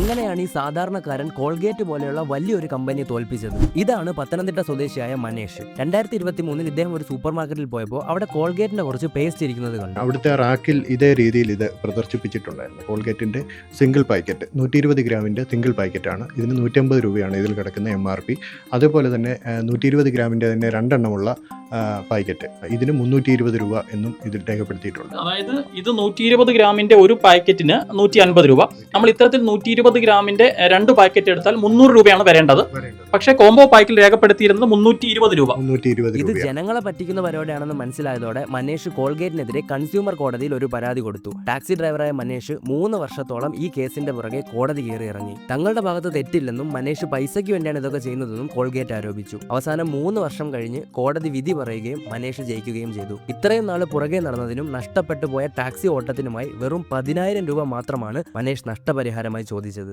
എങ്ങനെയാണ് ഈ സാധാരണക്കാരൻ കോൾഗേറ്റ് പോലെയുള്ള വലിയൊരു കമ്പനിയെ തോൽപ്പിച്ചത്? ഇതാണ് പത്തനംതിട്ട സ്വദേശിയായ മനേഷ്. 2023 ഇദ്ദേഹം ഒരു സൂപ്പർ മാർക്കറ്റിൽ പോയപ്പോൾ അവിടെ കോൾഗേറ്റിന്റെ കുറച്ച് പേസ്റ്റ് ഇരിക്കുന്നത് കണ്ടു. അവിടുത്തെ റാക്കിൽ ഇതേ രീതിയിൽ ഇത് പ്രദർശിപ്പിച്ചിട്ടുണ്ടായിരുന്നു. കോൾഗേറ്റിന്റെ സിംഗിൾ പാക്കറ്റ് 120 ഗ്രാമിന്റെ സിംഗിൾ പാക്കറ്റാണ്. ഇതിന് 150 രൂപയാണ് ഇതിൽ കിടക്കുന്ന MRP. അതുപോലെ തന്നെ 120 ഗ്രാമിന്റെ തന്നെ രണ്ടെണ്ണമുള്ള പാക്കറ്റ് ഇതിന് 320 രൂപ എന്നും ഇതിൽ രേഖപ്പെടുത്തിയിട്ടുണ്ട്. അതായത് ഇത് 120 ഗ്രാമിന്റെ ഒരു പാക്കറ്റിന് 150 രൂപ. നമ്മൾ ഇത്തരത്തിൽ 120 ഗ്രാമിന്റെ 2 പാക്കറ്റ് എടുത്താൽ 300 രൂപയാണ് വരേണ്ടത്. പക്ഷേ കോംബോ പാക്കിൽ രേഖപ്പെടുത്തിയിരുന്നത് 320 രൂപ. ഇത് ജനങ്ങളെ പറ്റിക്കുന്ന പരിപാടിയാണെന്ന് മനസ്സിലായതോടെ മനേഷ് കോൾഗേറ്റിനെതിരെ കൺസ്യൂമർ കോടതിയിൽ ഒരു പരാതി കൊടുത്തു. ടാക്സി ഡ്രൈവറായ മനേഷ് 3 വർഷത്തോളം ഈ കേസിന്റെ പുറകെ കോടതി കയറി ഇറങ്ങി. തങ്ങളുടെ ഭാഗത്ത് തെറ്റില്ലെന്നും മനേഷ് പൈസയ്ക്ക് വേണ്ടിയാണ് ഇതൊക്കെ ചെയ്യുന്നതെന്നും കോൾഗേറ്റ് ആരോപിച്ചു. അവസാനം 3 വർഷം കഴിഞ്ഞ് കോടതി വിധി പറയുകയും മനേഷ് ജയിക്കുകയും ചെയ്തു. ഇത്രയും നാള് പുറകെ നടന്നതിനും നഷ്ടപ്പെട്ടു പോയ ടാക്സി ഓട്ടത്തിനുമായി വെറും 10,000 രൂപ മാത്രമാണ് മനേഷ് നഷ്ടപരിഹാരമായി ചോദിച്ചത്.